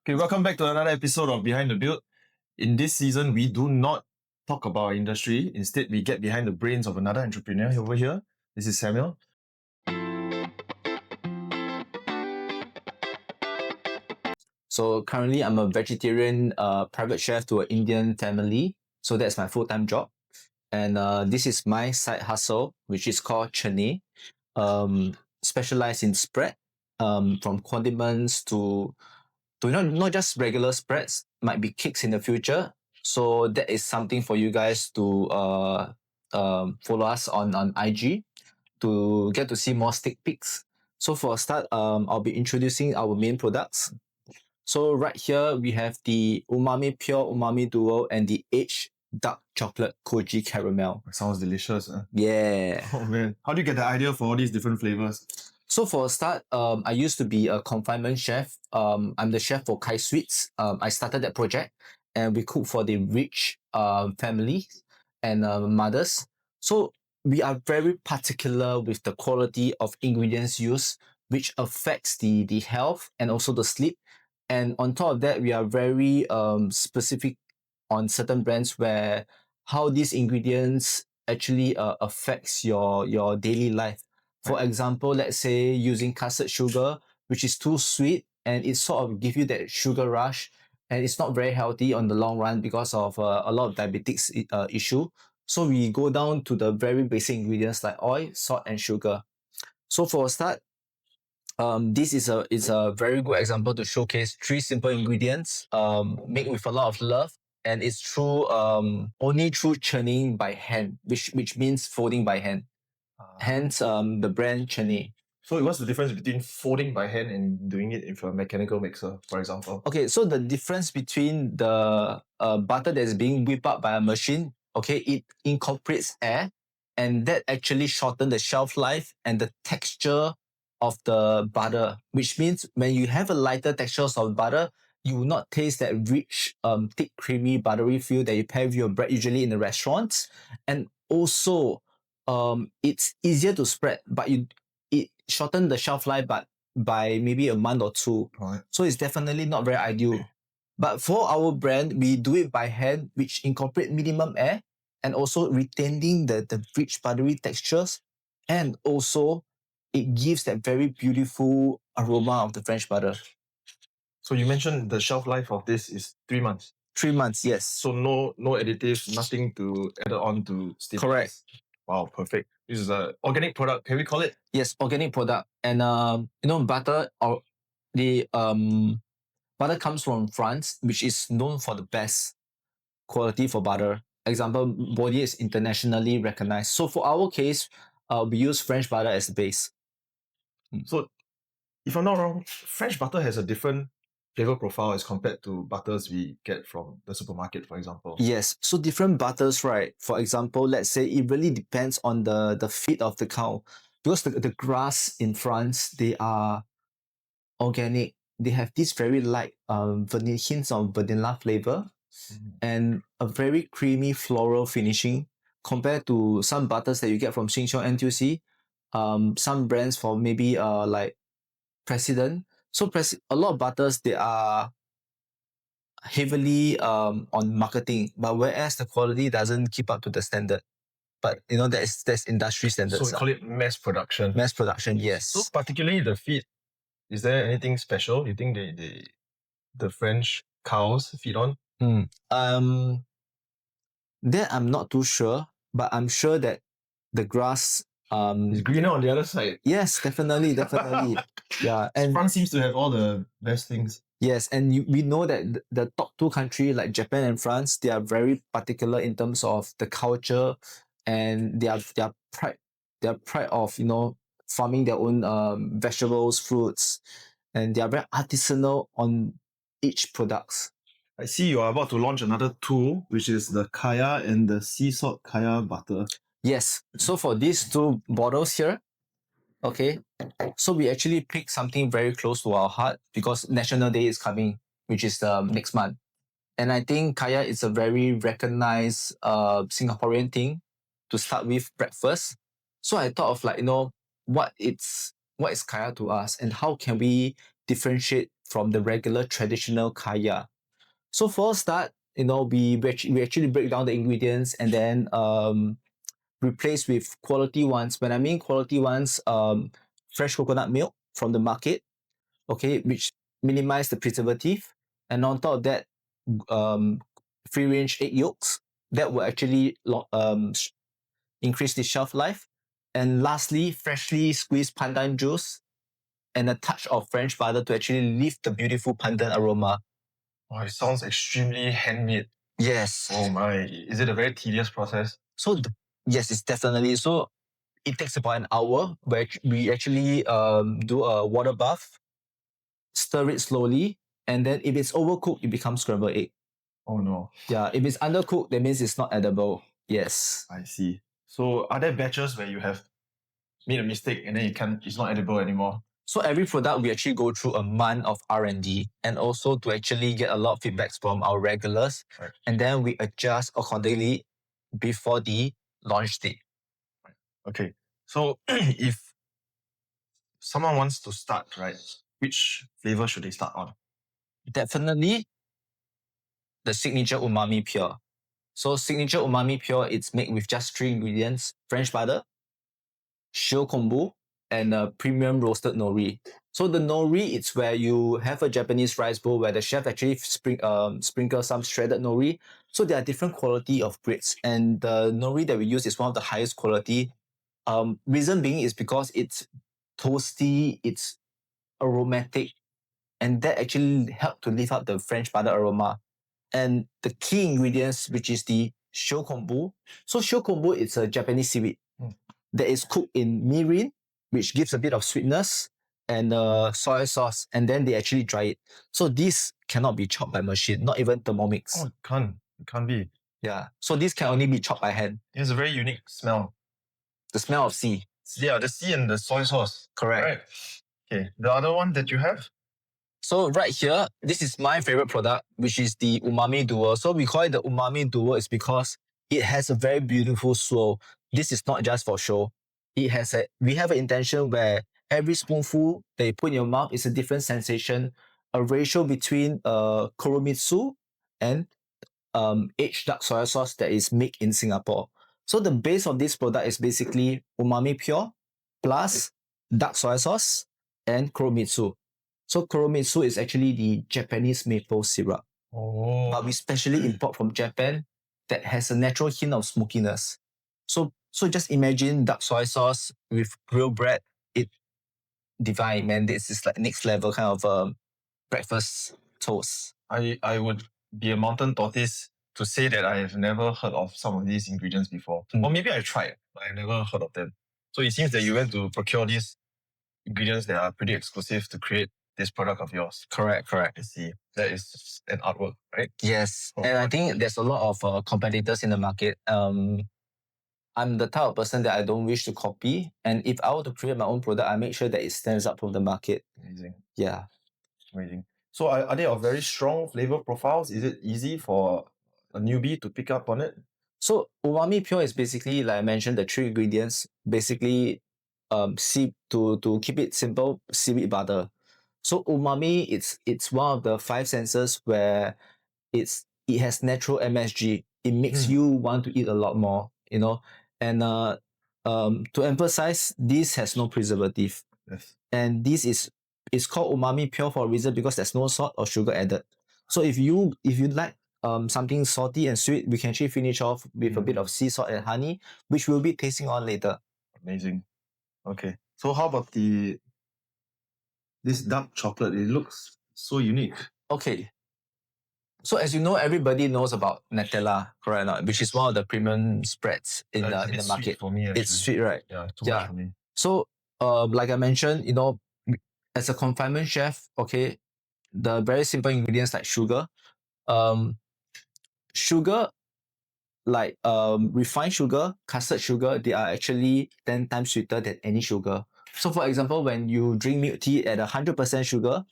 Okay, welcome back to another episode of Behind the Build. In this season, we do not talk about our industry. Instead, we get behind the brains of another entrepreneur over here. This is Samuel. So currently, I'm a vegetarian private chef to an Indian family. So that's my full-time job. And this is my side hustle, which is called Churne, specialized in spread, from condiments to not just regular spreads, might be cakes in the future. So that is something for you guys to follow us on IG to get to see more stick pics. So for a start, I'll be introducing our main products. So right here, we have the Umami Pure Umami Duo and the aged dark chocolate koji caramel. Sounds delicious. Yeah. Oh man, how do you get the idea for all these different flavors? So for a start, I used to be a confinement chef. I'm the chef for Kai Sweets. I started that project and we cook for the rich families and mothers. So we are very particular with the quality of ingredients used, which affects the health and also the sleep. And on top of that, we are very specific on certain brands where how these ingredients actually affects your daily life. For example, let's say using custard sugar, which is too sweet and it sort of give you that sugar rush, and it's not very healthy on the long run because of a lot of diabetics issue. So we go down to the very basic ingredients like oil, salt, and sugar. So for a start, this is a very good example to showcase three simple ingredients made with a lot of love, and it's through only through churning by hand, which means folding by hand. Hence the brand Churne. So what's the difference between folding by hand and doing it with a mechanical mixer, for example? Okay, so the difference between the butter that's being whipped up by a machine, okay, it incorporates air, and that actually shortens the shelf life and the texture of the butter, which means when you have a lighter texture of butter, you will not taste that rich, thick, creamy, buttery feel that you pair with your bread usually in the restaurants. And also, it's easier to spread, but it shortens the shelf life, but by maybe a month or two. Right. So it's definitely not very ideal. But for our brand, we do it by hand, which incorporate minimum air and also retaining the rich buttery textures. And also, it gives that very beautiful aroma of the French butter. So you mentioned the shelf life of this is 3 months. 3 months, yes. So no additives, nothing to add on to stabilize. Correct. Wow, perfect. This is an organic product. Can we call it? Yes, organic product. And butter or the butter comes from France, which is known for the best quality for butter. Example, Body is internationally recognized. So for our case, we use French butter as the base. So if I'm not wrong, French butter has a different flavor profile as compared to butters we get from the supermarket, for example. Yes. So different butters, right? For example, let's say it really depends on the feed of the cow. Because the grass in France, they are organic. They have this very light hints of vanilla flavor and a very creamy floral finishing compared to some butters that you get from Sheng Siong NTUC. Some brands for maybe like President. So a lot of butters, they are heavily on marketing, but whereas the quality doesn't keep up to the standard. But that's industry standards. So we call it mass production. Mass production, yes. So particularly the feed, is there anything special you think the French cows feed on? That I'm not too sure, but I'm sure that the grass it's greener on the other side. Yes, definitely. Yeah, and France seems to have all the best things. Yes, and we know that the top two countries like Japan and France, they are very particular in terms of the culture and their pride of farming their own vegetables, fruits, and they are very artisanal on each products. I see you are about to launch another tool, which is the Kaya and the sea salt Kaya butter. Yes. So for these two bottles here, okay, so we actually picked something very close to our heart because National Day is coming, which is next month. And I think Kaya is a very recognized Singaporean thing to start with breakfast. So I thought of what is Kaya to us and how can we differentiate from the regular traditional kaya. So for a start, we actually break down the ingredients and then replace with quality ones. When I mean quality ones, fresh coconut milk from the market, okay, which minimize the preservative, and on top of that, um, free range egg yolks that will actually increase the shelf life. And lastly, freshly squeezed pandan juice and a touch of French butter to actually lift the beautiful pandan aroma. Oh, it sounds extremely handmade. Yes. Oh my. Is it a very tedious process? So yes, it's definitely. So it takes about an hour where we actually do a water bath, stir it slowly, and then if it's overcooked, it becomes scrambled egg. Oh no. Yeah, if it's undercooked, that means it's not edible. Yes. I see. So are there batches where you have made a mistake and then it's not edible anymore? So every product we actually go through a month of R&D and also to actually get a lot of feedbacks from our regulars. Right. And then we adjust accordingly before the launch date. Okay. So if someone wants to start, right, which flavor should they start on? Definitely the signature umami pure. So signature umami pure, it's made with just 3 ingredients: French butter, shio kombu, and a premium roasted nori. So the nori, it's where you have a Japanese rice bowl where the chef actually sprinkle some shredded nori. So there are different quality of grades, and the nori that we use is one of the highest quality. Reason being is because it's toasty, it's aromatic, and that actually help to lift up the French butter aroma. And the key ingredients, which is the shio kombu. So shio kombu is a Japanese seaweed that is cooked in mirin, which gives a bit of sweetness, and soy sauce, and then they actually dry it. So this cannot be chopped by machine, not even Thermomix. Oh, it can't be. Yeah. So this can only be chopped by hand. It has a very unique smell. The smell of sea. Yeah, the sea and the soy sauce. Correct. Right. Okay. The other one that you have? So right here, this is my favorite product, which is the umami duo. So we call it the umami duo is because it has a very beautiful swirl. This is not just for show. We have an intention where every spoonful that you put in your mouth is a different sensation, a ratio between koromitsu and aged dark soy sauce that is made in Singapore. So the base of this product is basically umami pure plus dark soy sauce and koromitsu. So koromitsu is actually the Japanese maple syrup. Oh. But we specially import from Japan that has a natural hint of smokiness. So just imagine dark soy sauce with grilled bread. It divine, man. This is like next level kind of breakfast toast. I would be a mountain tortoise to say that I have never heard of some of these ingredients before. Or maybe I tried, but I never heard of them. So it seems that you went to procure these ingredients that are pretty exclusive to create this product of yours. Correct. I see. That is an artwork, right? Yes. And I think there's a lot of competitors in the market. I'm the type of person that I don't wish to copy. And if I were to create my own product, I make sure that it stands up from the market. Amazing. Yeah. Amazing. So are they of very strong flavor profiles? Is it easy for a newbie to pick up on it? So umami pure is basically, like I mentioned, the 3 ingredients. Basically, to keep it simple, seaweed butter. So umami, it's one of the 5 senses where it has natural MSG. It makes you want to eat a lot more, And to emphasize, this has no preservative. Yes. And this is called umami pure for a reason because there's no salt or sugar added. So if you like something salty and sweet, we can actually finish off with a bit of sea salt and honey, which we'll be tasting on later. Amazing. Okay. So how about this dark chocolate? It looks so unique. Okay. So as you know, everybody knows about Nutella, correct or not? Which is one of the premium spreads in the market. For me, actually. It's sweet, right? Yeah, too much for me. So like I mentioned, as a confinement chef, okay, the very simple ingredients like sugar, like refined sugar, custard sugar, they are actually 10 times sweeter than any sugar. So for example, when you drink milk tea at 100% sugar,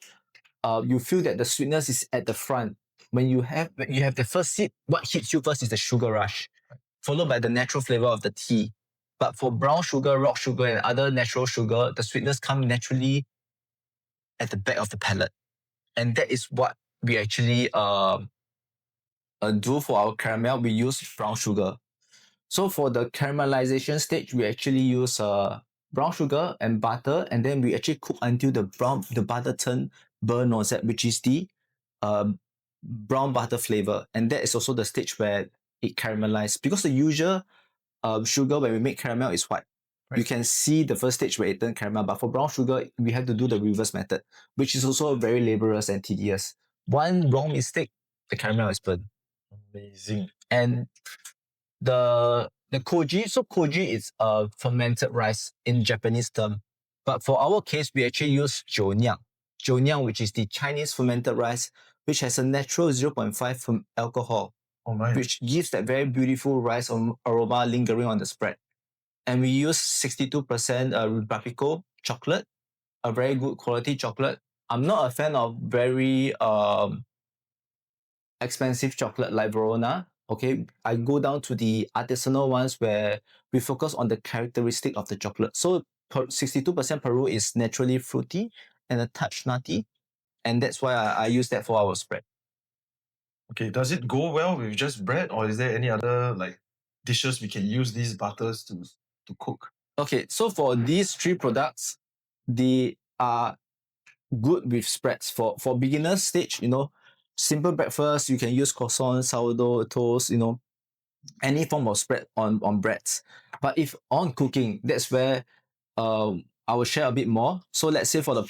you feel that the sweetness is at the front. When you have the first sip, what hits you first is the sugar rush, followed by the natural flavor of the tea. But for brown sugar, rock sugar, and other natural sugar, the sweetness comes naturally at the back of the palate. And that is what we actually do for our caramel. We use brown sugar. So for the caramelization stage, we actually use brown sugar and butter, and then we actually cook until the butter turn burn noisette, which is the uh, brown butter flavor. And that is also the stage where it caramelizes. Because the usual sugar when we make caramel is white. Right. You can see the first stage where it turns caramel, but for brown sugar, we have to do the reverse method, which is also very laborious and tedious. One wrong mistake, the caramel is burned. Amazing. And the koji, so koji is a fermented rice in Japanese term. But for our case, we actually use jiunyang. Jiunyang, which is the Chinese fermented rice, which has a natural 0.5 from alcohol, Oh my. which gives that very beautiful rice aroma lingering on the spread. And we use 62% Rapico chocolate, a very good quality chocolate. I'm not a fan of very expensive chocolate like Verona. Okay, I go down to the artisanal ones where we focus on the characteristic of the chocolate. So 62% Peru is naturally fruity and a touch nutty. And that's why I use that for our spread. Okay, does it go well with just bread, or is there any other like dishes we can use these butters to cook? Okay, so for these three products, they are good with spreads. For beginner stage, simple breakfast, you can use croissant, sourdough, toast, any form of spread on breads. But if on cooking, that's where I will share a bit more. So let's say for the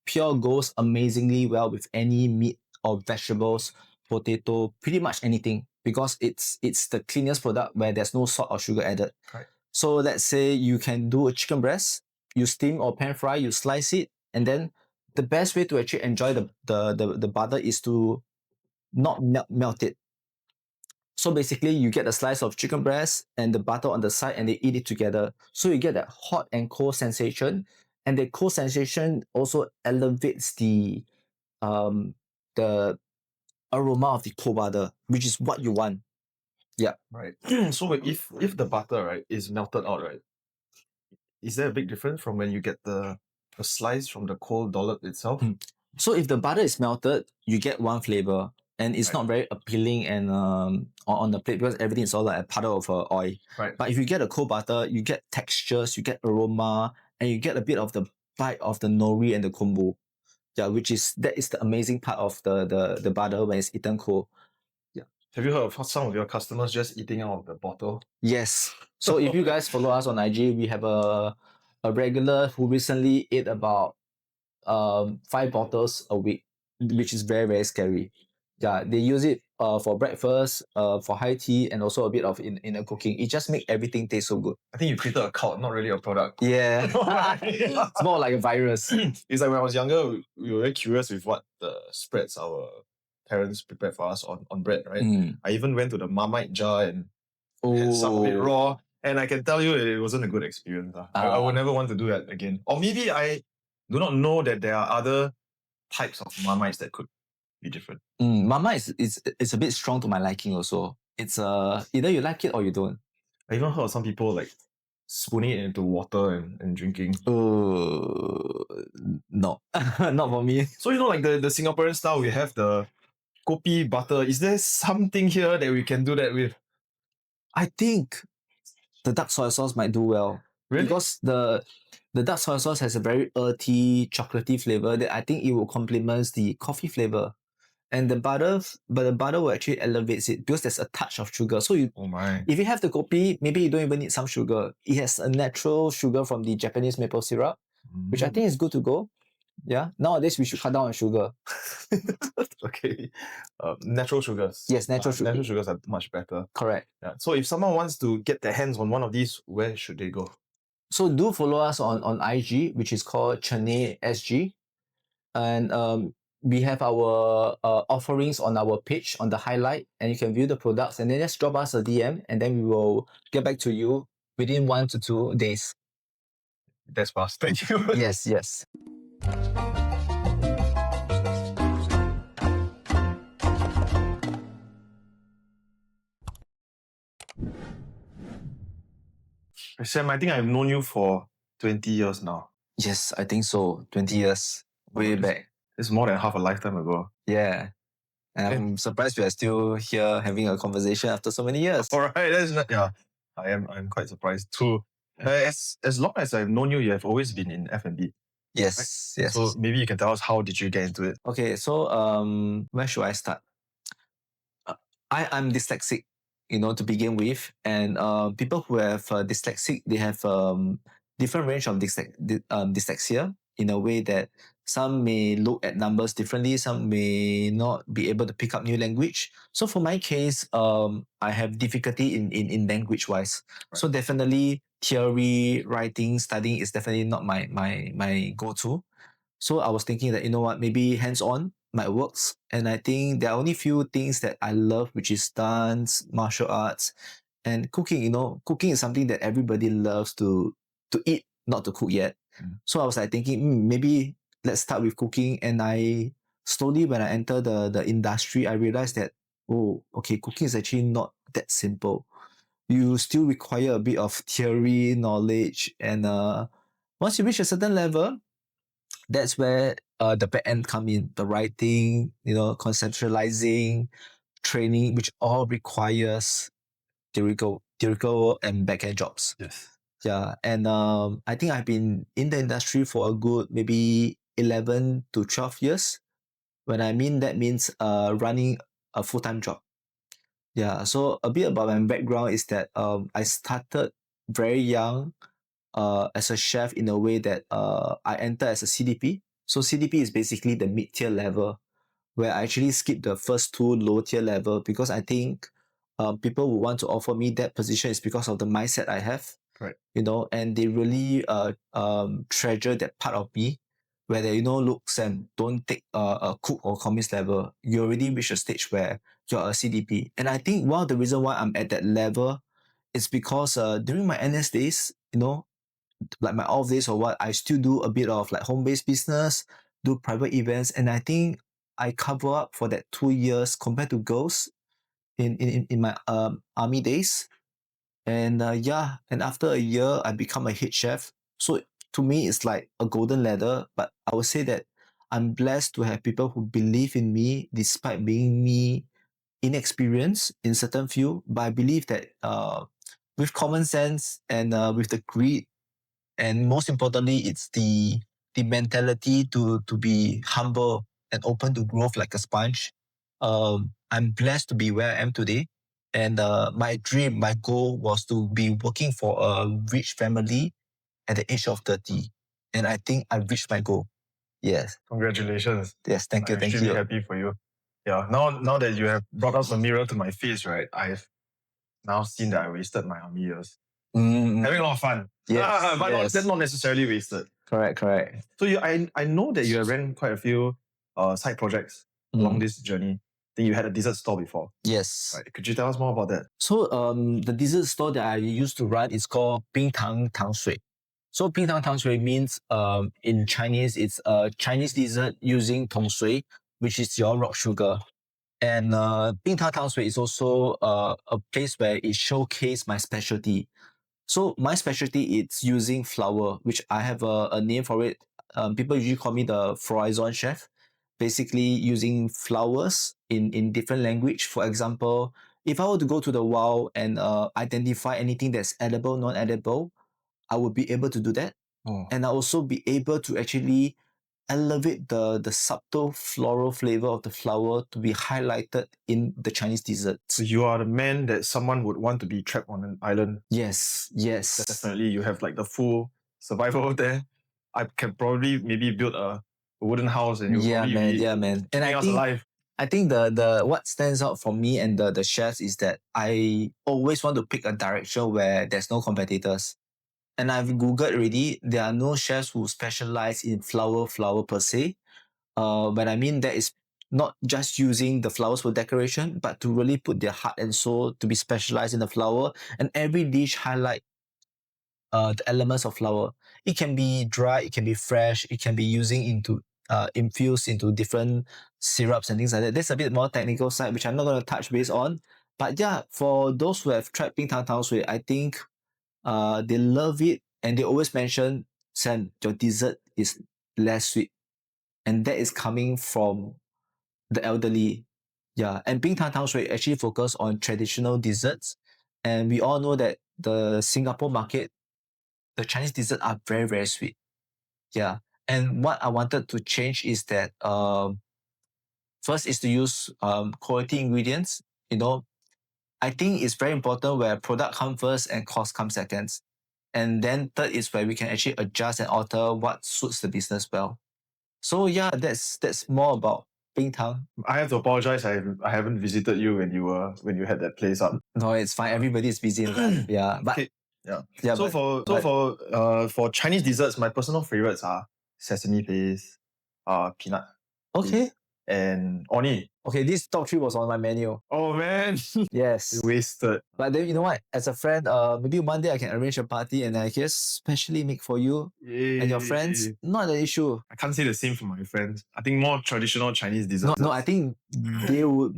pure goes amazingly well with any meat or vegetables, potato, pretty much anything, because it's the cleanest product where there's no salt or sugar added. Right. So let's say you can do a chicken breast, you steam or pan fry, you slice it, and then the best way to actually enjoy the butter is to not melt it. So basically, you get a slice of chicken breast and the butter on the side, and they eat it together. So you get that hot and cold sensation, and the cold sensation also elevates the aroma of the cold butter, which is what you want. Yeah. Right. So if the butter, right, is melted out, right, is there a big difference from when you get the slice from the cold dollop itself? So if the butter is melted, you get one flavor, and it's Right. not very appealing and on the plate because everything is all like a puddle of oil. Right. But if you get a cold butter, you get textures, you get aroma, and you get a bit of the bite of the nori and the kombu. Yeah, that is the amazing part of the butter when it's eaten cold. Yeah. Have you heard of some of your customers just eating out of the bottle? Yes. So if you guys follow us on IG, we have a regular who recently ate about 5 bottles a week, which is very, very scary. Yeah, they use it for breakfast, for high tea, and also a bit of in the cooking. It just makes everything taste so good. I think you created a cult, not really a product. Yeah. It's more like a virus. It's like when I was younger, we were very curious with what the spreads our parents prepared for us on bread, right? I even went to the Marmite jar and had some of it raw. And I can tell you it wasn't a good experience. I would never want to do that again. Or maybe I do not know that there are other types of Marmites that could be different. Marmite is a bit strong to my liking also. It's either you like it or you don't. I even heard of some people like spooning it into water and drinking. No, not for me. So like the Singaporean style, we have the kopi butter. Is there something here that we can do that with? I think the dark soy sauce might do well. Really? Because the dark soy sauce has a very earthy, chocolatey flavor that I think it will complement the coffee flavor. And the butter will actually elevate it because there's a touch of sugar. So if you have the kopi, maybe you don't even need some sugar. It has a natural sugar from the Japanese maple syrup, which I think is good to go. Yeah. Nowadays we should cut down on sugar. Okay. Natural sugars. Yes, natural sugar. Natural sugars are much better. Correct. Yeah. So if someone wants to get their hands on one of these, where should they go? So do follow us on IG, which is called Churne SG. And we have our offerings on our page on the highlight, and you can view the products, and then just drop us a DM, and then we will get back to you within 1 to 2 days. That's fast. Thank you. Yes. Sam, I think I've known you for 20 years now. Yes, I think so. 20 years. Way back. It's more than half a lifetime ago. Yeah. And I'm surprised we are still here having a conversation after so many years. All right, that's not, yeah. I'm quite surprised too. As long as I've known you, you have always been in F&B. Yes, yes. So maybe you can tell us, how did you get into it? Okay, so where should I start? I'm dyslexic, to begin with, and people who have dyslexic, they have different range of dyslexia, in a way that some may look at numbers differently, some may not be able to pick up new language. So for my case, I have difficulty in language wise. Right. So definitely theory, writing, studying is definitely not my go-to. So I was thinking that, maybe hands-on might works. And I think there are only few things that I love, which is dance, martial arts, and cooking. Cooking is something that everybody loves to eat, not to cook yet. So I was like thinking, maybe let's start with cooking. And I slowly, when I enter the industry, I realized that, oh, okay, cooking is actually not that simple. You still require a bit of theory, knowledge, and once you reach a certain level, that's where the back end come in, the writing, conceptualizing, training, which all requires theoretical and back end jobs. Yes. Yeah, and I think I've been in the industry for a good maybe 11 to 12 years. When I mean that means running a full-time job. Yeah, so a bit about my background is that I started very young as a chef, in a way that I entered as a CDP. So CDP is basically the mid-tier level, where I actually skipped the first two low-tier level, because I think people would want to offer me that position is because of the mindset I have. Right. And they really treasure that part of me, where they, look, Sam, don't take a cook or commis level. You already reach a stage where you're a CDP. And I think one of the reasons why I'm at that level is because during my NS days, like my off days or what, I still do a bit of like home-based business, do private events, and I think I cover up for that 2 years compared to girls in my army days. And and after a year, I become a head chef. So to me, it's like a golden ladder. But I would say that I'm blessed to have people who believe in me, despite being me inexperienced in certain field. But I believe that with common sense and with the greed, and most importantly, it's the mentality to be humble and open to growth like a sponge. I'm blessed to be where I am today. And my dream, my goal was to be working for a rich family at the age of 30. And I think I reached my goal. Yes. Congratulations. Yes, thank you, I'm thank extremely you. happy for you. Yeah, now that you have brought up a mirror to my face, right, I've now seen that I wasted my army years. Having a lot of fun. Yes, but yes. that's not necessarily wasted. Correct. So I know that you have ran quite a few side projects along this journey. I think you had a dessert store before. Yes. Right. Could you tell us more about that? So the dessert store that I used to run is called 冰糖糖水. So 冰糖糖水 means in Chinese it's a Chinese dessert using 糖水, which is your rock sugar. And 冰糖糖水 is also a place where it showcase my specialty. So my specialty is using flour, which I have a name for it. People usually call me the Froison chef. Basically using flours in different language. For example, if I were to go to the WoW and identify anything that's edible, non-edible, I would be able to do that. And I also be able to actually elevate the subtle floral flavor of the flour to be highlighted in the Chinese desserts. So you are the man that someone would want to be trapped on an island. Yes. Definitely, you have like the full survival there. I can probably maybe build a wooden house and you'll probably be man. And keeping us alive. I think the what stands out for me and the chefs is that I always want to pick a direction where there's no competitors. And I've Googled already, there are no chefs who specialize in flower per se. But I mean that is not just using the flowers for decoration, but to really put their heart and soul to be specialized in the flower. And every dish highlight the elements of flower. It can be dry, it can be fresh, it can be using into infused into different syrups and things like that. That's a bit more technical side, which I'm not going to touch base on. But yeah, for those who have tried 冰糖糖水, I think they love it, and they always mention, Sam, your dessert is less sweet. and that is coming from the elderly. Yeah, and Bing Tang Tang Shui actually focus on traditional desserts, and we all know that the Singapore market, the Chinese desserts are very, very sweet. Yeah, and what I wanted to change is that first is to use quality ingredients. You know, I think it's very important where product comes first and cost comes second. And then third is where we can actually adjust and alter what suits the business well. So yeah, that's more about Bing Tang. I have to apologize. I haven't visited you when you had that place up. No, it's fine. Everybody is busy in life. Yeah, but Okay. Yeah. yeah, So for Chinese desserts, my personal favorites are sesame paste, peanut okay, paste, and oni. okay. This top 3 was on my menu. Oh man, Yes, wasted. but then you know what? As a friend, maybe one day I can arrange a party and I can specially make for you and your friends. Yay. Not an issue. I can't say the same for my friends. I think more traditional Chinese desserts. No, I think they will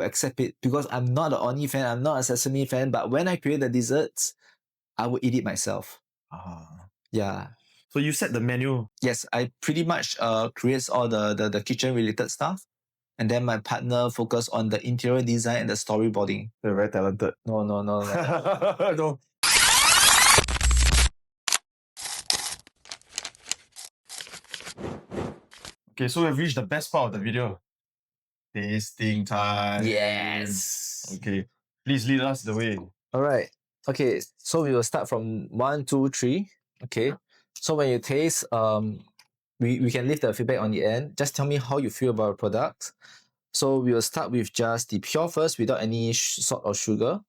accept it because I'm not an Oni fan, I'm not a sesame fan, but when I create the desserts, I will eat it myself. Yeah. So you set the menu. Yes, I pretty much creates all the kitchen related stuff. And then my partner focus on the interior design and the storyboarding. They're very talented. No. No. Okay, so we've reached the best part of the video. Tasting time. Yes. Okay. Please lead us the way. All right. Okay, so we will start from 1, 2, 3. Okay. So when you taste, we can leave the feedback on the end. Just tell me how you feel about the product. So we will start with just the pure first without any salt or sugar,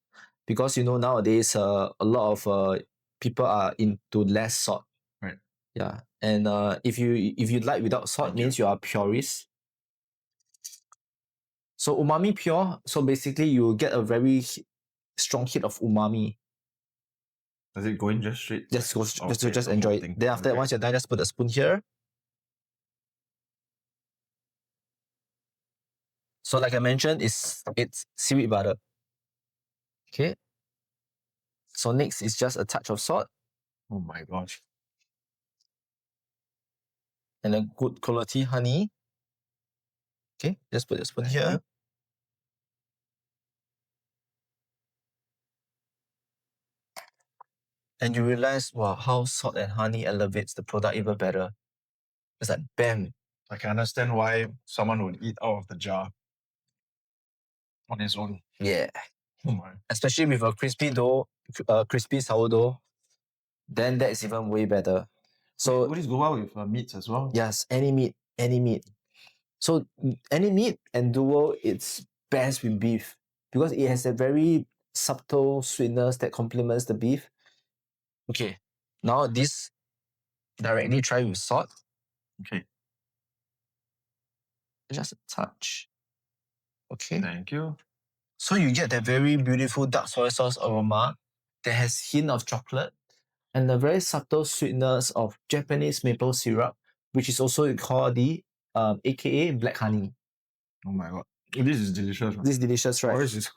because you know nowadays a lot of people are into less salt. Right. Yeah, and if you like without salt, means you are purist. So umami pure. So basically, you get a very strong hit of umami. Does it go in just straight? Just go, Okay, just the enjoy whole it. thing. Then after that, Okay. once you're done, just put the spoon here. So like I mentioned, it's seaweed butter. Okay. So next is just a touch of salt Oh my gosh. and a good quality honey. Okay, just put the spoon Thank here. you. And you realize, wow, how salt and honey elevates the product even better. It's like bam. I can understand why someone would eat out of the jar on its own. Yeah. Oh my. Especially with a crispy dough, crispy sourdough, then that is even way better. So would this go well with meats as well? yes, any meat. So any meat and duo, it's best with beef because it has a very subtle sweetness that complements the beef. Okay, now this directly try with salt. Okay. Just a touch. Okay. Thank you. So you get that very beautiful dark soy sauce aroma that has hint of chocolate and the very subtle sweetness of Japanese maple syrup, which is also called the AKA black honey. Oh my god. This is delicious. This is delicious, right? Oh, this is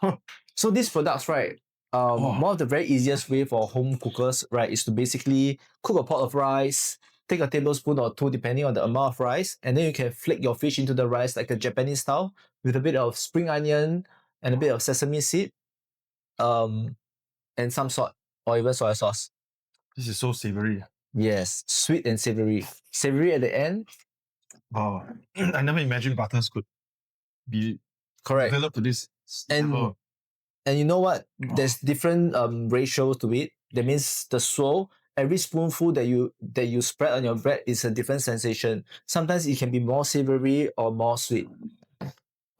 So these products, right? One of the very easiest way for home cookers, right, is to basically cook a pot of rice, take a tablespoon or 2 depending on the amount of rice, and then you can flick your fish into the rice like a Japanese style with a bit of spring onion and a bit of sesame seed, and some salt or even soy sauce. This is so savory. Yes, sweet and savory. Savory at the end. Wow. I never imagined butters could be Correct. developed to this level. And you know what? There's different ratios to it. That means the swirl, every spoonful that you spread on your bread is a different sensation. Sometimes it can be more savory or more sweet.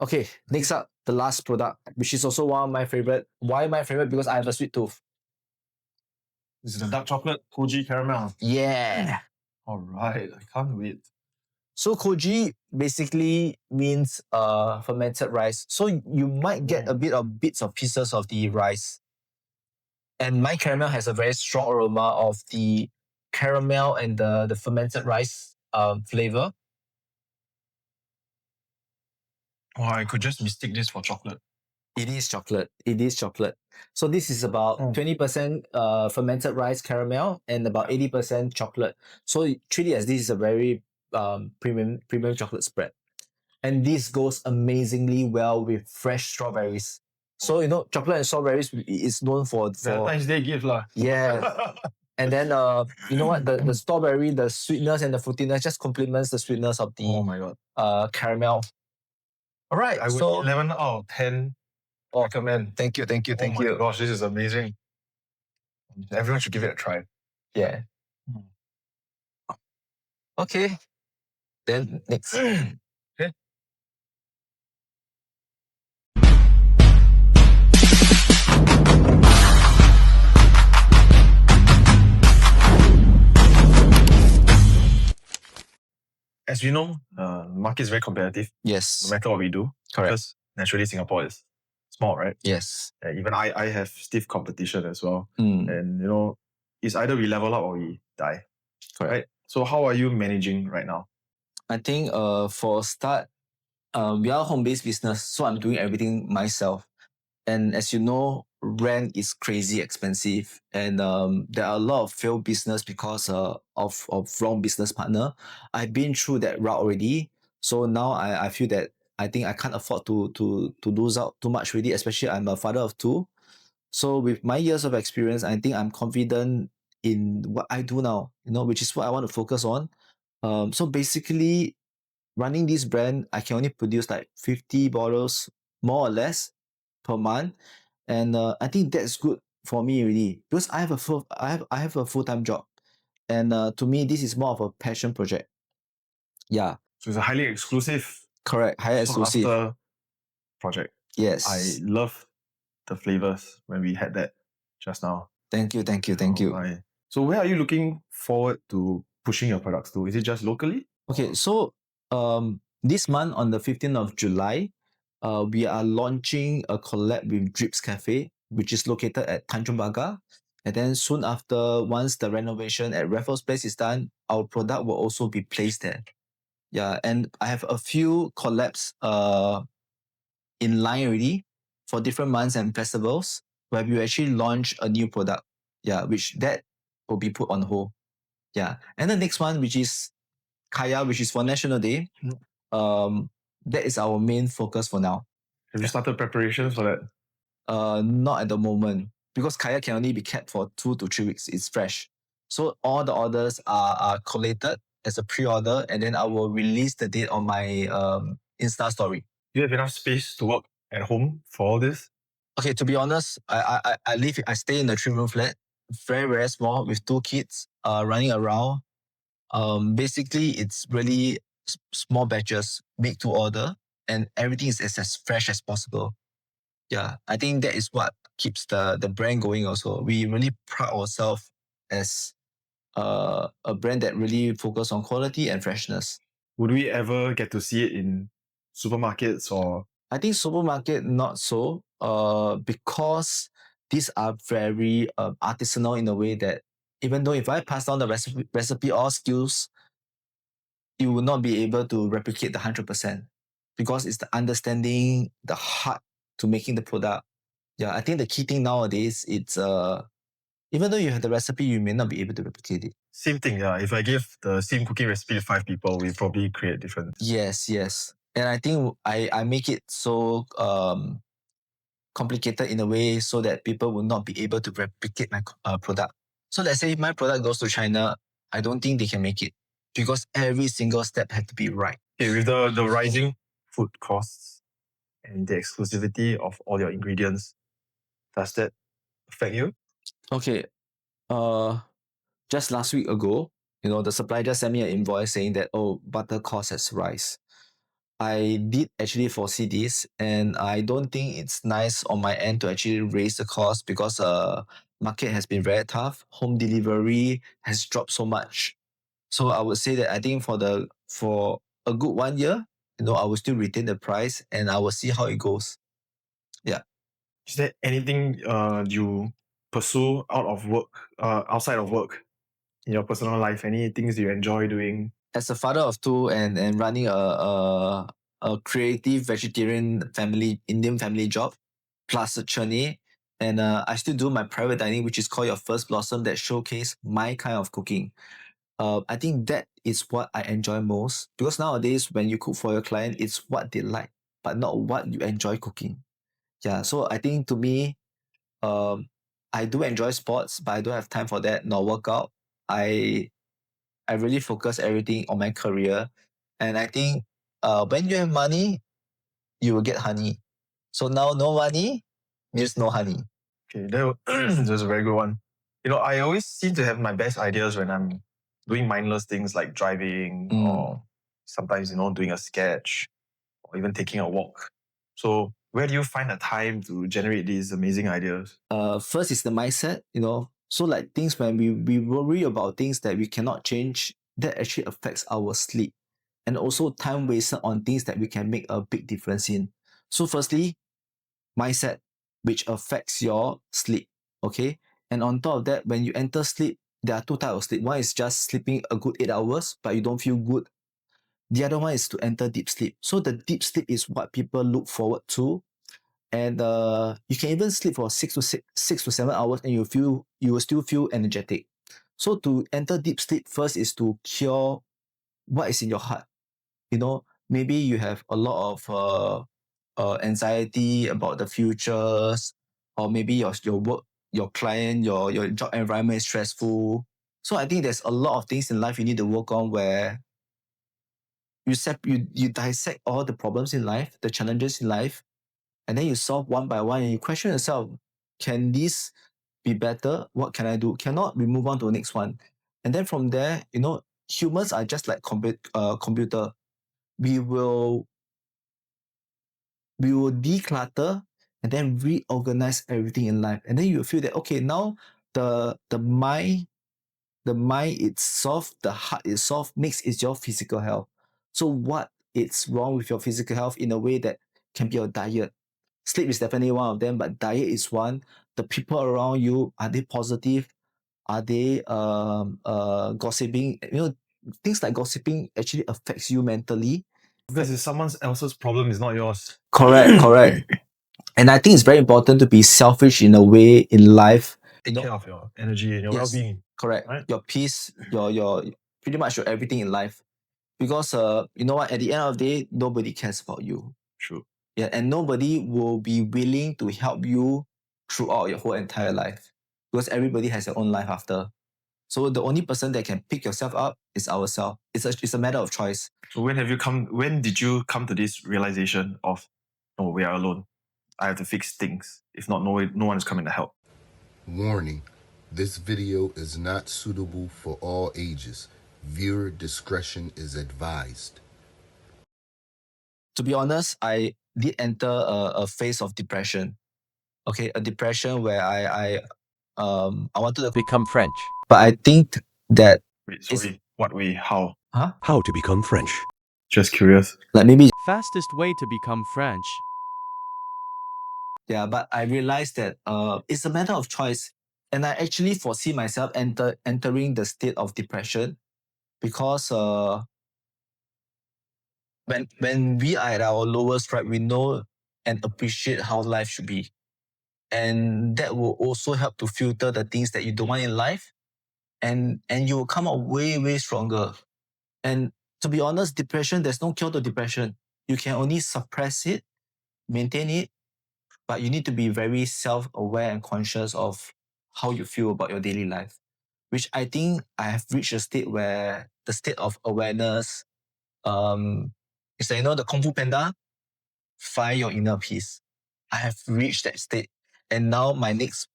Okay, next up, the last product, which is also one of my favorite. Why my favorite? Because I have a sweet tooth. This is the dark chocolate koji caramel. Yeah. All right, I can't wait. So koji basically means fermented rice. So you might get a bit of bits of pieces of the rice. And my caramel has a very strong aroma of the caramel and the fermented rice flavor. Oh, I could just mistake this for chocolate. It is chocolate. It is chocolate. So this is about 20% fermented rice caramel and about 80% chocolate. So treat it as this is a very premium chocolate spread. And this goes amazingly well with fresh strawberries. So chocolate and strawberries is known for Valentine's Day gift lah. yeah. And then you know what, the strawberry, the sweetness and the fruitiness just complements the sweetness of the Oh my god. caramel. All right, I would 11 out of 10 recommend. Thank you. Oh my gosh, this is amazing. Everyone should give it a try. Yeah. Okay. Then next. Okay. As we know, market is very competitive. Yes. No matter what we do. Correct. Because naturally Singapore is small, right? Yes. Even I have stiff competition as well. Mm. And it's either we level up or we die. Correct. Right? So how are you managing right now? I think for a start, we are a home-based business, so I'm doing everything myself. And as you know, rent is crazy expensive, and there are a lot of failed business because of wrong business partner. I've been through that route already, so now I feel that I think I can't afford to lose out too much already. Especially I'm a father of two, so with my years of experience, I think I'm confident in what I do now. Which is what I want to focus on. So basically, running this brand, I can only produce like 50 bottles more or less per month, and I think that's good for me already because I have a full-time job, and to me this is more of a passion project. Yeah. So it's a highly exclusive, Correct. Highly sought exclusive. after project. Yes. I love the flavors when we had that just now. Thank you. So where are you looking forward to pushing your products to? Is it just locally? Okay, so this month on the 15th of July, we are launching a collab with Drips Cafe, which is located at Tanjung Pagar. And then soon after, once the renovation at Raffles Place is done, our product will also be placed there. Yeah, and I have a few collabs in line already for different months and festivals where we will actually launch a new product. Yeah, which that will be put on hold. Yeah, and the next one, which is Kaya, which is for National Day, that is our main focus for now. Have you started preparations for that? Not at the moment because Kaya can only be kept for 2 to 3 weeks. It's fresh. So all the orders are collated as a pre-order, and then I will release the date on my Insta story. Do you have enough space to work at home for all this? Okay, to be honest, I stay in a 3-room flat, very, very small, with 2 kids running around. Basically, it's really small batches made to order, and everything is as fresh as possible. Yeah, I think that is what keeps the brand going also. We really pride ourselves as a brand that really focus on quality and freshness. Would we ever get to see it in supermarkets or? I think supermarket not so, because these are very artisanal in a way that even though if I pass down the recipe or skills, you will not be able to replicate the 100% because it's the understanding, the heart to making the product. Yeah, I think the key thing nowadays, it's even though you have the recipe, you may not be able to replicate it. Same thing, yeah. If I give the same cooking recipe to 5 people, we probably create different. Yes. And I think I make it so complicated in a way so that people will not be able to replicate my product. So let's say if my product goes to China, I don't think they can make it because every single step has to be right. Okay, with the rising food costs and the exclusivity of all your ingredients, does that affect you? Okay. Just last week ago, the supplier just sent me an invoice saying that, butter cost has rise. I did actually foresee this, and I don't think it's nice on my end to actually raise the cost because market has been very tough. Home delivery has dropped so much. So I would say that I think for a good 1 year, I will still retain the price and I will see how it goes. Yeah. Is there anything you pursue outside of work in your personal life? Any things you enjoy doing? As a father of two and running a creative vegetarian Indian family job, plus a Churne, and I still do my private dining, which is called Your First Blossom, that showcase my kind of cooking. I think that is what I enjoy most, because nowadays when you cook for your client, it's what they like, but not what you enjoy cooking. Yeah, so I think to me, I do enjoy sports, but I don't have time for that nor workout. I I really focus everything on my career, and I think when you have money, you will get honey. So now no money means no honey. Okay, that's a very good one. I always seem to have my best ideas when I'm doing mindless things like driving or sometimes, doing a sketch or even taking a walk. So where do you find the time to generate these amazing ideas? First is the mindset, So like things when we worry about things that we cannot change, that actually affects our sleep. And also time wasted on things that we can make a big difference in. So firstly, mindset, which affects your sleep. Okay. And on top of that, when you enter sleep, there are two types of sleep. One is just sleeping a good 8 hours, but you don't feel good. The other one is to enter deep sleep. So the deep sleep is what people look forward to. And you can even sleep for 6 to 7 hours and you will still feel energetic. So to enter deep sleep, first is to cure what is in your heart. Maybe you have a lot of anxiety about the futures, or maybe your work, your client, your job environment is stressful. So I think there's a lot of things in life you need to work on, where you dissect all the problems in life, the challenges in life, and then you solve one by one, and you question yourself, can this be better? What can I do? Cannot, we move on to the next one. And then from there, humans are just like computer. We will declutter and then reorganize everything in life. And then you feel that, okay, now the mind is soft, the heart is soft. Next is your physical health. So what is wrong with your physical health in a way that can be your diet? Sleep is definitely one of them, but diet is one. The people around you, are they positive? Are they gossiping? Things like gossiping actually affects you mentally. Because it's someone else's problem, it's not yours. Correct. And I think it's very important to be selfish in a way in life. Take care of your energy and your well-being. Correct. Right? Your peace, your pretty much your everything in life. Because you know what, at the end of the day, nobody cares about you. True. Yeah, and nobody will be willing to help you throughout your whole entire life. Because everybody has their own life after. So the only person that can pick yourself up is ourselves. It's a matter of choice. So when did you come to this realization of, oh, we are alone? I have to fix things. If not, no one is coming to help. Warning, this video is not suitable for all ages. Viewer discretion is advised. To be honest, I did enter a phase of depression. Okay, a depression where I wanted to Become French. but I think that Wait, sorry. What way? How? How to become French. Just curious. like maybe Fastest way to become French. yeah, but I realized that it's a matter of choice. And I actually foresee myself entering the state of depression, because when we are at our lowest, right, we know and appreciate how life should be. And that will also help to filter the things that you don't want in life. And you will come out way, way stronger. And to be honest, depression, there's no cure to depression. You can only suppress it, maintain it, but you need to be very self-aware and conscious of how you feel about your daily life, which I think I have reached a state where the state of awareness is like, the Kung Fu Panda, find your inner peace. I have reached that state. And now my next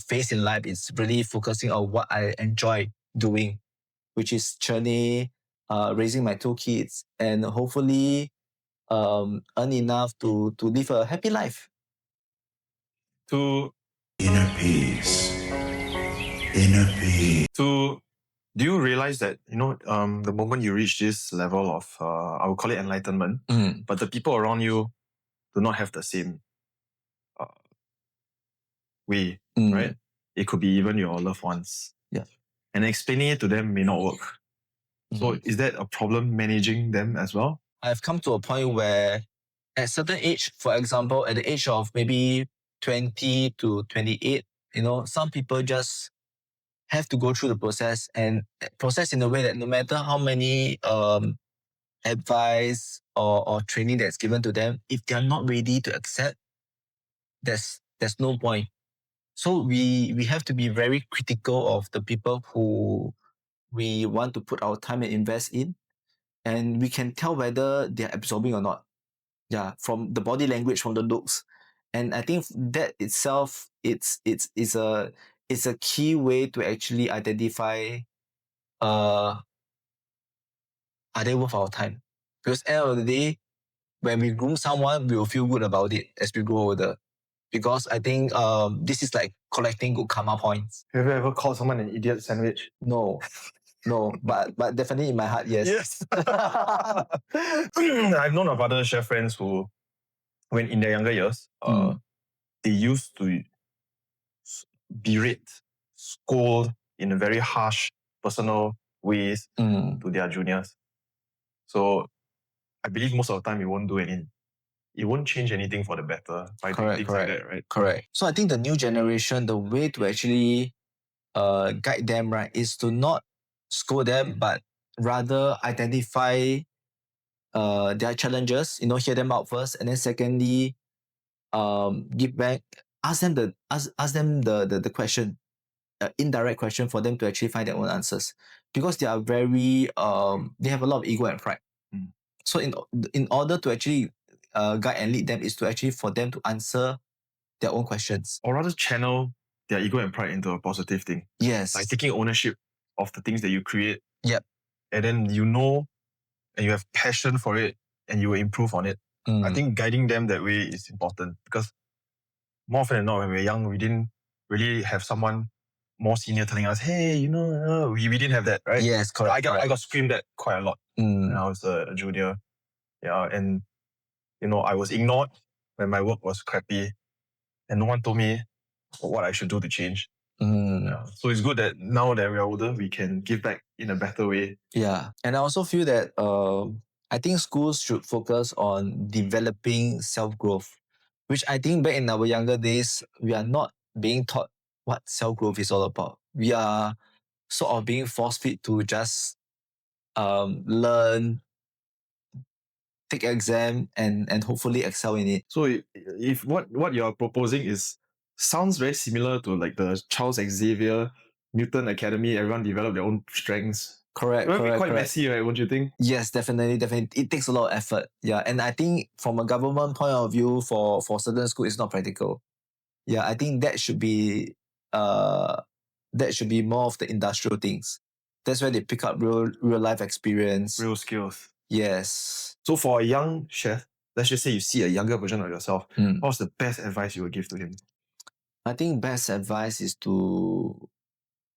phase in life is really focusing on what I enjoy doing, which is Churne, raising my 2 kids, and hopefully earn enough to live a happy life. To Inner peace. do you realize that, the moment you reach this level of, I would call it enlightenment, but the people around you do not have the same way, right? It could be even your loved ones. Yeah. And explaining it to them may not work. So is that a problem managing them as well? I've come to a point where at certain age, for example, at the age of maybe 20 to 28, some people just have to go through the process and process in a way that no matter how many advice or training that's given to them, if they're not ready to accept, there's no point. So we have to be very critical of the people who we want to put our time and invest in, and we can tell whether they're absorbing or not. Yeah, from the body language, from the looks, and I think that itself, it's a key way to actually identify are they worth our time? Because at the end of the day, when we groom someone, we will feel good about it as we grow older. Because I think this is like collecting good karma points. Have you ever called someone an idiot sandwich? No, but definitely in my heart, yes. Yes. I've known of other chef friends who, when in their younger years, they used to berate, scold in a very harsh, personal ways to their juniors. So I believe most of the time it won't change anything for the better by doing things like that, right? Correct. So I think the new generation, the way to actually guide them, right, is to not scold them, but rather identify their challenges, hear them out first, and then secondly, give back, ask them the question, indirect question for them to actually find their own answers, because they are very they have a lot of ego and pride. So in order to actually guide and lead them is to actually for them to answer their own questions. Or rather channel their ego and pride into a positive thing. Yes. Like taking ownership of the things that you create. Yep. And then you know and you have passion for it and you will improve on it. I think guiding them that way is important because more often than not, when we were young, we didn't really have someone more senior telling us, hey, we didn't have that, right? Yes, correct. I got screamed at quite a lot when I was a junior. Yeah, and I was ignored when my work was crappy and no one told me what I should do to change. Yeah. So it's good that now that we're older, we can give back in a better way. Yeah. And I also feel that I think schools should focus on developing self-growth, which I think back in our younger days, we are not being taught what self-growth is all about. We are sort of being force-fed to just learn, take exam, and hopefully excel in it. So if what you're proposing sounds very similar to like the Charles Xavier Newton Academy, everyone develop their own strengths. Correct. It will be quite messy, right? Won't you think? Yes, definitely. It takes a lot of effort. Yeah, and I think from a government point of view, for certain schools, it's not practical. Yeah, I think that should be more of the industrial things. That's where they pick up real life experience, real skills. Yes. So for a young chef, let's just say you see a younger version of yourself, what's the best advice you would give to him? I think best advice is to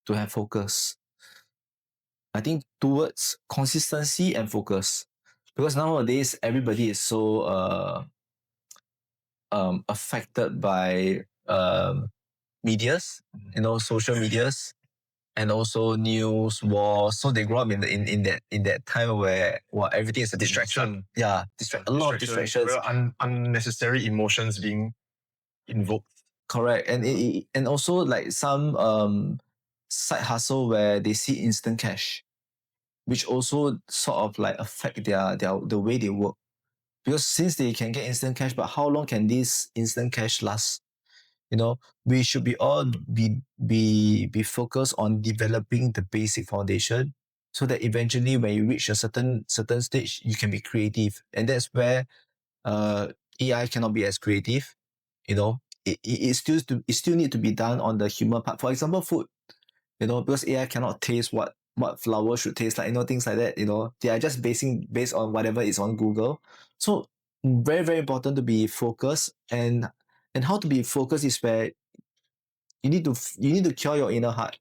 have focus. I think towards consistency and focus, because nowadays everybody is so affected by medias, social medias, and also news wars. So they grow up in that time where everything is a distraction. Yeah, a lot of distractions. Unnecessary emotions being invoked. Correct, and also like some side hustle where they see instant cash, which also sort of like affect the way they work. Because since they can get instant cash, but how long can this instant cash last? We should be all be focused on developing the basic foundation so that eventually when you reach a certain stage, you can be creative. And that's where AI cannot be as creative. It still need to be done on the human part. For example, food, because AI cannot taste what flour should taste like, things like that, they are just based on whatever is on Google. So very, very important to be focused, and how to be focused is where you need to cure your inner heart.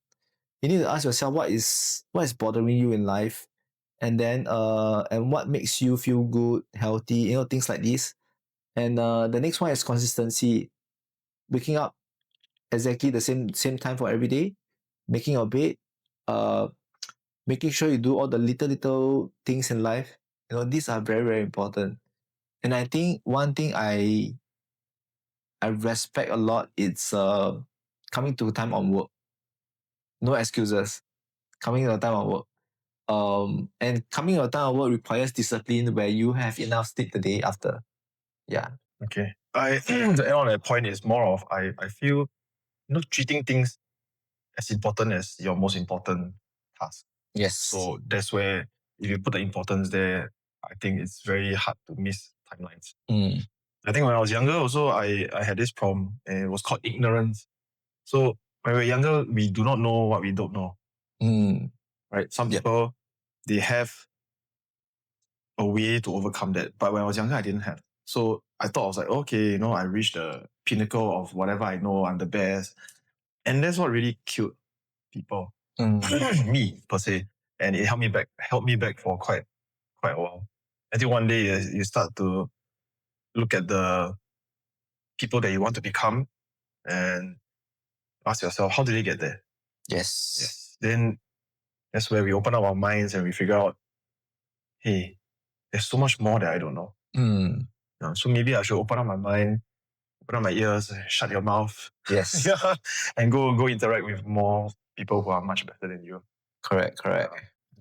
You need to ask yourself what is bothering you in life, and then and what makes you feel good, healthy, things like this. And the next one is consistency. Waking up exactly the same time for every day, making your bed, uh making sure you do all the little things in life. These are very, very important. And I think one thing I respect a lot is coming to time on work. No excuses. Coming your time of work. And coming your time of work requires discipline where you have enough sleep the day after. Yeah. Okay. The end on that point is more of I feel treating things as important as your most important task. Yes. So that's where if you put the importance there, I think it's very hard to miss timelines. I think when I was younger also I had this problem and it was called ignorance. So when we're younger, we do not know what we don't know. Right? Some people, they have a way to overcome that. But when I was younger, I didn't have. So I thought I was like, okay, I reached the pinnacle of whatever I know, I'm the best. And that's what really killed people. Me per se. And it held me back for quite a while. Until one day you start to look at the people that you want to become and ask yourself, how did they get there? Yes. Then that's where we open up our minds and we figure out, hey, there's so much more that I don't know. So maybe I should open up my mind, open up my ears, shut your mouth. Yes. And go interact with more people who are much better than you. Correct.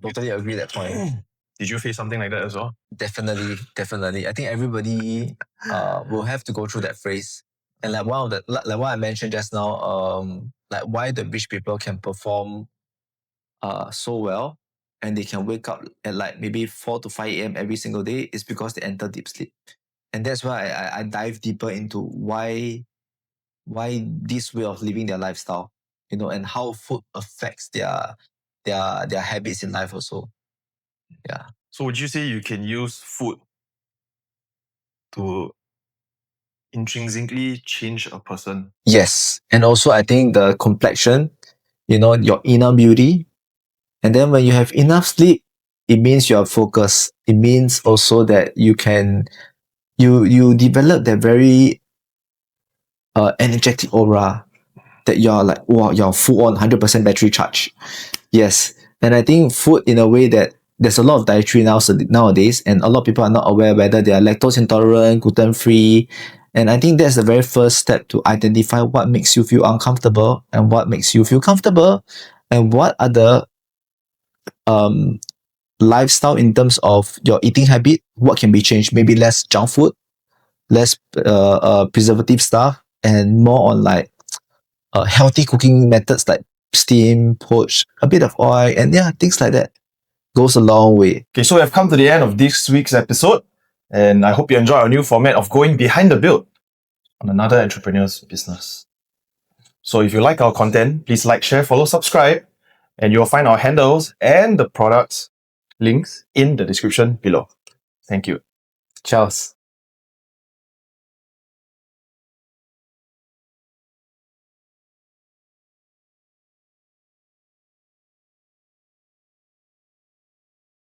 Totally agree that point. Did you face something like that as well? Definitely. I think everybody will have to go through that phase. And like like what I mentioned just now, like why the rich people can perform so well and they can wake up at like maybe 4 to 5 a.m. every single day is because they enter deep sleep. And that's why I dive deeper into why this way of living their lifestyle, and how food affects their habits in life also. Yeah. So would you say you can use food to intrinsically change a person? Yes. And also I think the complexion, your inner beauty. And then when you have enough sleep, it means you are focused. It means also that you can you develop that very energetic aura that you're like, wow, you're full on 100% battery charge. Yes. And I think food in a way that there's a lot of dietary nowadays, and a lot of people are not aware whether they are lactose intolerant, gluten free. And I think that's the very first step to identify what makes you feel uncomfortable and what makes you feel comfortable, and what are the lifestyle in terms of your eating habit, what can be changed. Maybe less junk food, less preservative stuff, and more on like healthy cooking methods like steam, poach, a bit of oil, and things like that goes a long way. Okay, so we have come to the end of this week's episode, and I hope you enjoy our new format of going behind the build on another entrepreneur's business. So if you like our content, please like, share, follow, subscribe, and you'll find our handles and the products links in the description below. Thank you. Cheers.